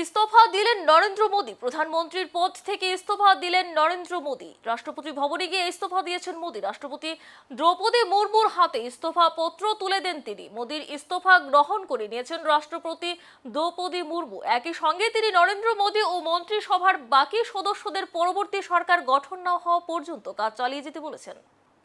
ইস্তফা দিলেন নরেন্দ্র মোদী। প্রধানমন্ত্রীর পদ থেকে ইস্তফা দিলেন নরেন্দ্র মোদী। রাষ্ট্রপতি ভবনে গিয়ে ইস্তফা দিয়েছেন মোদী। রাষ্ট্রপতি দ্রৌপদী মুর্মুর হাতে ইস্তফা পত্র তুলে দেন তিনি। মোদীর ইস্তফা গ্রহণ করে নিয়েছেন রাষ্ট্রপতি দ্রৌপদী মুর্মু। একই সঙ্গে তিনি নরেন্দ্র মোদী ও মন্ত্রিসভার বাকি সদস্যদের পরবর্তী সরকার গঠন না হওয়া পর্যন্ত কাজ চালিয়ে যেতে বলেছেন।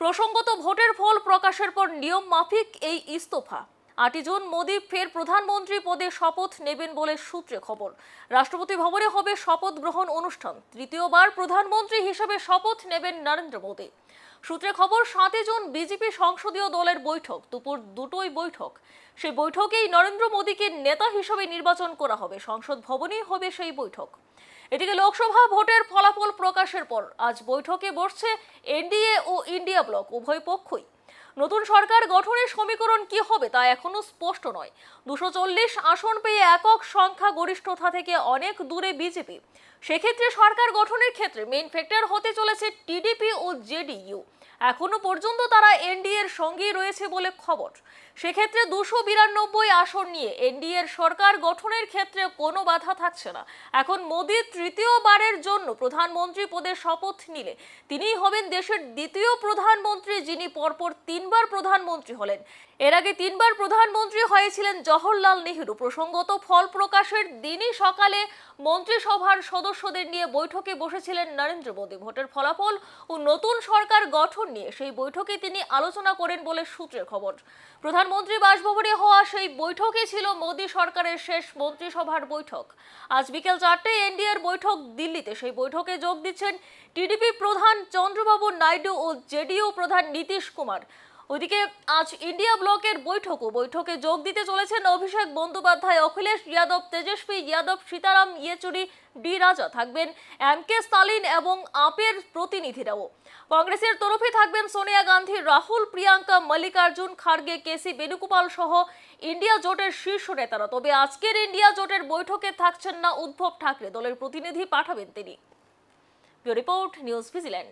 প্রসঙ্গত, ভোটের ফল প্রকাশের পর নিয়ম মাফিক এই ইস্তফা। 8 জুন মোদী ফের প্রধানমন্ত্রী পদে শপথ নেবেন বলে সূত্রে খবর। রাষ্ট্রপতি ভবনে হবে শপথ গ্রহণ অনুষ্ঠান। তৃতীয়বার প্রধানমন্ত্রী হিসেবে শপথ নেবেন নরেন্দ্র মোদী। সূত্রে খবর, 7 জুন বিজেপি সংসদীয় দলের বৈঠক, দুপুর 2টোয় বৈঠক। সেই বৈঠকেই নরেন্দ্র মোদীকে নেতা হিসেবে নির্বাচন করা হবে। সংসদ ভবনেই হবে সেই বৈঠক। এদিকে লোকসভা ভোটের ফলাফল প্রকাশের পর আজ বৈঠকে বসছে এনডিএ ও ইন্ডিয়া ব্লক উভয় পক্ষই। নতুন সরকার গঠনের সমীকরণ কি হবে তা এখনো স্পষ্ট নয়। 240 আসন পেয়ে একক সংখ্যা গরিষ্ঠতা থেকে অনেক দূরে বিজেপি। সেক্ষেত্রে সরকার গঠনের ক্ষেত্রে মেইন ফ্যাক্টর হতে চলেছে টিডিপি ও জেডিইউ। এখনো পর্যন্ত তারা এনডিএ এর সঙ্গেই রয়েছে বলে খবর। সেক্ষেত্রে 292 আসন নিয়ে এনডিএ এর সরকার গঠনের ক্ষেত্রে কোনো বাধা থাকছে না। এখন মোদী তৃতীয়বারের জন্য প্রধানমন্ত্রী পদে শপথ নিলে তিনিই হবেন দেশের দ্বিতীয় প্রধানমন্ত্রী, যিনি পরপর 3বার প্রধানমন্ত্রী হলেন। এর আগে 3বার প্রধানমন্ত্রী হয়েছিলেন জওহরলাল নেহেরু। প্রসঙ্গত, ফল প্রকাশের দিনই সকালে মন্ত্রিসভার সদস্যদের নিয়ে বৈঠকে বসেছিলেন নরেন্দ্র মোদী। ভোটের ফলাফল ও নতুন সরকার গঠন নিয়ে সেই বৈঠকে তিনি আলোচনা করেন বলে সূত্রের খবর। প্রধানমন্ত্রী বাসভবনে হওয়া সেই বৈঠকে ছিল মোদী সরকারের শেষ মন্ত্রিসভার বৈঠক। আজ বিকেল 4টায় এনডিএর বৈঠক দিল্লিতে। সেই বৈঠকে যোগ দিচ্ছেন টিডিপি প্রধান চন্দ্রবাবু নাইডু ও জেডিইউ প্রধান নীতিশ কুমার। ওইদিকে আজ ইন্ডিয়া ব্লকের বৈঠকে যোগ দিতে চলেছেন অভিষেক বন্দ্যোপাধ্যায়, অখিলেশ যাদব, তেজস্বী যাদব, সীতারাম ইয়েচুরি, ডি রাজা। থাকবেন এমকে স্টালিন এবং আপের প্রতিনিধিরাও। কংগ্রেসের তরফে থাকবেন সোনিয়া গান্ধী, রাহুল, প্রিয়াঙ্কা, মল্লিকার্জুন খার্গে, কেসি বেণুগোপাল সহ ইন্ডিয়া জোটের শীর্ষ নেতারা। তবে আজকের ইন্ডিয়া জোটের বৈঠকে থাকছেন না উদ্ধব ঠাকরে। দলের প্রতিনিধি পাঠাবেন তিনি। Report, news vigilante.